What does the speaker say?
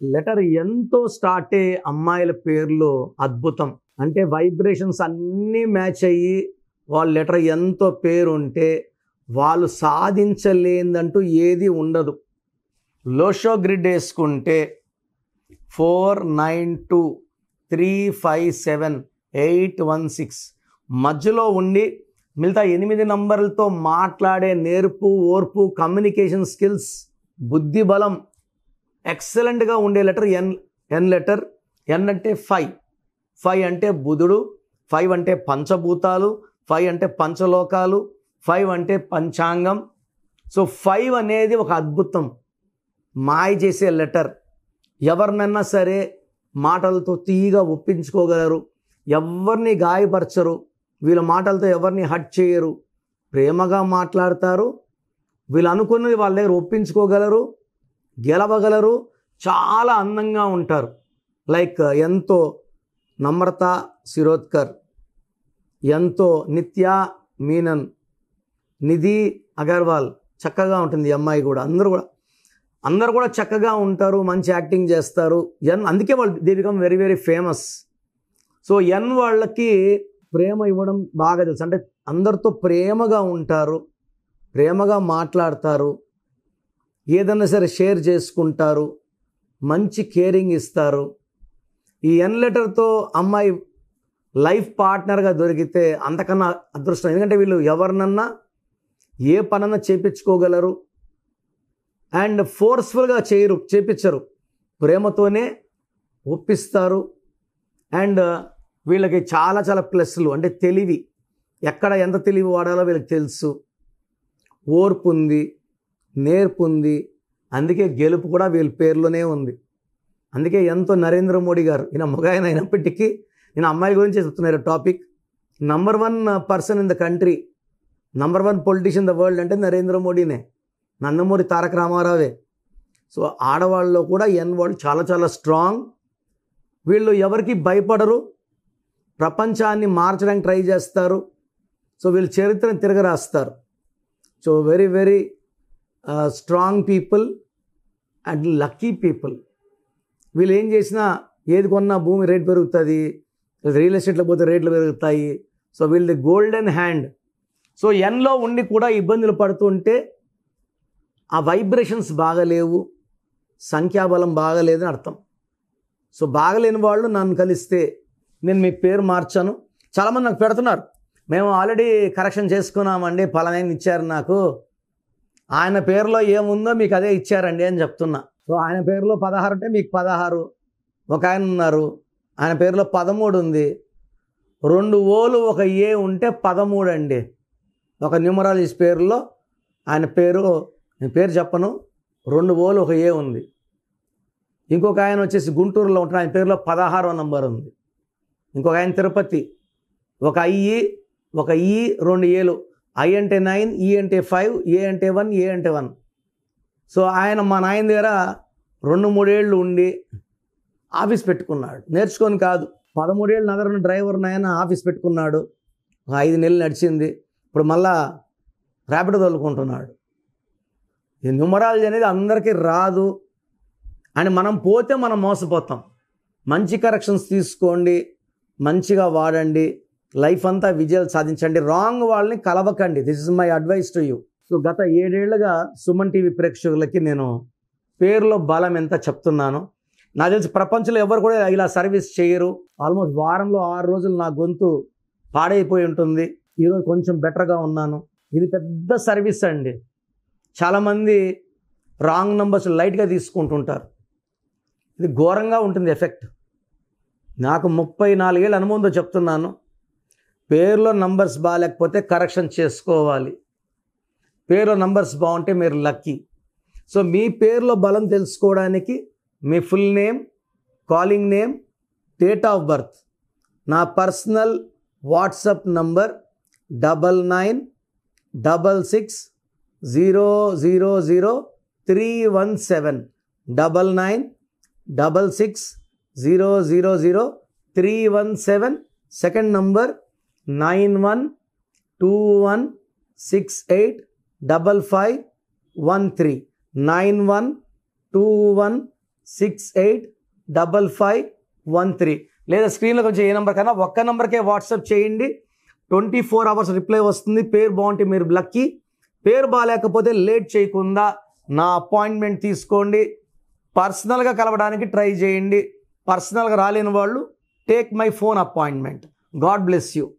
Letter ఎంతో start అయ్యే అమ్మాయిల పేర్లు అద్భుతం. అంటే వైబ్రేషన్స్ అన్నీ మ్యాచ్ అయ్యి వాళ్ళ లెటర్ ఎంతో పేరు ఉంటే వాళ్ళు సాధించలేదంటూ ఏది ఉండదు. లోషో గ్రిడ్ వేసుకుంటే 492357 మధ్యలో ఉండి మిగతా 8 నంబర్లతో మాట్లాడే నేర్పు, ఓర్పు, కమ్యూనికేషన్ స్కిల్స్, బుద్ధి బలం ఎక్సలెంట్గా ఉండే లెటర్ ఎన్ లెటర్. ఎన్ అంటే 5 అంటే బుధుడు, 5 అంటే పంచభూతాలు, 5 అంటే పంచలోకాలు, 5 అంటే పంచాంగం. సో 5 అనేది ఒక అద్భుతం, మాయ చేసే లెటర్. ఎవరినన్నా సరే మాటలతో తీయగా ఒప్పించుకోగలరు, ఎవరిని గాయపరచరు, వీళ్ళ మాటలతో ఎవరిని హర్ట్ చేయరు, ప్రేమగా మాట్లాడతారు, వీళ్ళు అనుకున్నది వాళ్ళ దగ్గర ఒప్పించుకోగలరు, గెలవగలరు, చాలా అందంగా ఉంటారు. లైక్ ఎంతో నమ్రత శిరోద్కర్, ఎంతో నిత్య మీనన్, నిధి అగర్వాల్, చక్కగా ఉంటుంది ఈ అమ్మాయి కూడా. అందరూ కూడా చక్కగా ఉంటారు, మంచి యాక్టింగ్ చేస్తారు. అందుకే వాళ్ళు they become very very famous. So ఎన్ వాళ్ళకి ప్రేమ ఇవ్వడం బాగా తెలుసు. అంటే అందరితో ప్రేమగా ఉంటారు, ప్రేమగా మాట్లాడతారు, ఏదన్నా సరే షేర్ చేసుకుంటారు, మంచి కేరింగ్ ఇస్తారు. ఈ ఎన్ లెటర్తో అమ్మాయి లైఫ్ పార్ట్నర్గా దొరికితే అంతకన్నా అదృష్టం. ఎందుకంటే వీళ్ళు ఎవరినన్నా ఏ పనన్నా చేపించుకోగలరు అండ్ ఫోర్స్ఫుల్గా చేపించరు, ప్రేమతోనే ఒప్పిస్తారు. అండ్ వీళ్ళకి చాలా చాలా ప్లస్లు, అంటే తెలివి, ఎక్కడ ఎంత తెలివి వాడాలో వీళ్ళకి తెలుసు, ఓర్పు ఉంది, నేర్పు ఉంది. అందుకే గెలుపు కూడా వీళ్ళ పేర్లోనే ఉంది. అందుకే ఎంతో నరేంద్ర మోడీ గారు, ఈయన మొగాయన అయినప్పటికీ నేను అమ్మాయి గురించి చెప్తున్నారు topic. Number 1 person in the country, number 1 politician the world అంటే నరేంద్ర మోడీనే, నందమూరి తారక రామారావే. సో ఆడవాళ్ళలో కూడా ఎన్ వాళ్ళు చాలా చాలా స్ట్రాంగ్. వీళ్ళు ఎవరికి భయపడరు, ప్రపంచాన్ని మార్చడానికి ట్రై చేస్తారు. సో వీళ్ళు చరిత్రను తిరగరాస్తారు. So very very strong people and lucky people. వీళ్ళు ఏం చేసినా, ఏది కొన్నా భూమి రేట్ పెరుగుతుంది, రియల్ ఎస్టేట్లో పోతే రేట్లు పెరుగుతాయి. సో వీళ్ళది గోల్డెన్ హ్యాండ్. సో ఎన్లో ఉండి కూడా ఇబ్బందులు పడుతుంటే ఆ వైబ్రేషన్స్ బాగలేవు, సంఖ్యాబలం బాగలేదని అర్థం. సో బాగలేని వాళ్ళు నన్ను కలిస్తే నేను మీ పేరు మార్చాను. చాలామంది నాకు పెడుతున్నారు, మేము ఆల్రెడీ కరెక్షన్ చేసుకున్నామండి, పలానా ఇచ్చారు నాకు, ఆయన పేరులో ఏముందో మీకు అదే ఇచ్చారండి అని చెప్తున్నా. సో ఆయన పేరులో 16 అంటే మీకు 16. ఒక ఆయన ఉన్నారు, ఆయన పేరులో 13 ఉంది, 2 ఓలు 1 ఏ ఉంటే 13 అండి. ఒక న్యూమరాలజిస్ట్ పేరులో ఆయన పేరు, నేను పేరు చెప్పను, 2 ఓలు 1 ఏ ఉంది. ఇంకొక ఆయన వచ్చేసి గుంటూరులో ఉంటాడు, ఆయన పేరులో 16వ నంబర్ ఉంది. ఇంకొక ఆయన తిరుపతి, 1 ఐ, 1 ఈ, 2 ఏలు, ఐ అంటే 9, ఈ అంటే 5, ఏ అంటే 1, ఏ అంటే 1. సో ఆయన మా నాయన దగ్గర 2-3 ఏళ్ళు ఉండి ఆఫీస్ పెట్టుకున్నాడు, నేర్చుకొని కాదు. 13 ఏళ్ళు నగరం డ్రైవర్ నాయన ఆఫీస్ పెట్టుకున్నాడు, 5 నెలలు నడిచింది. ఇప్పుడు మళ్ళా ర్యాపిడో తోలుకుంటున్నాడు. ఈ న్యూమరాలజీ అనేది అందరికీ రాదు అని మనం పోతే మనం మోసపోతాం. మంచి కరెక్షన్స్ తీసుకోండి, మంచిగా వాడండి, లైఫ్ అంతా విజయాలు సాధించండి. రాంగ్ వాళ్ళని కలవకండి. This is my advice to you. So గత 7 ఏళ్లుగా సుమన్ టీవీ ప్రేక్షకులకి నేను పేరులో బలం ఎంత చెప్తున్నాను. నాకు తెలిసి ప్రపంచంలో ఎవరు కూడా ఇలా సర్వీస్ చేయరు. ఆల్మోస్ట్ వారంలో 6 రోజులు నా గొంతు పాడైపోయి ఉంటుంది. ఈరోజు కొంచెం బెటర్గా ఉన్నాను. ఇది పెద్ద సర్వీస్ అండి. చాలామంది రాంగ్ నంబర్స్ లైట్గా తీసుకుంటుంటారు. ఇది ఘోరంగా ఉంటుంది ఎఫెక్ట్. నాకు 34 ఏళ్ళ అనుభవంతో చెప్తున్నాను. పేరులో నంబర్స్ బాగాలేకపోతే కరెక్షన్ చేసుకోవాలి. పేరులో నంబర్స్ బాగుంటే మీరు లక్కీ. సో మీ పేరులో బలం తెలుసుకోవడానికి మీ full name, calling name, date of birth, నా personal WhatsApp number 9966000317 9966000317. Second number 9121685513 9121685513. 685513 లేదా స్క్రీన్లో కొంచెం ఏ నెంబర్ కన్నా ఒక్క నెంబర్కే వాట్సాప్ చేయండి. 24 hours రిప్లై వస్తుంది. పేరు బాగుంటే మీరు లక్కీ, పేరు బాగాలేకపోతే లేట్ చేయకుండా నా అపాయింట్మెంట్ తీసుకోండి. పర్సనల్గా కలవడానికి ట్రై చేయండి. పర్సనల్గా రాలేని వాళ్ళు take my phone appointment. God bless you.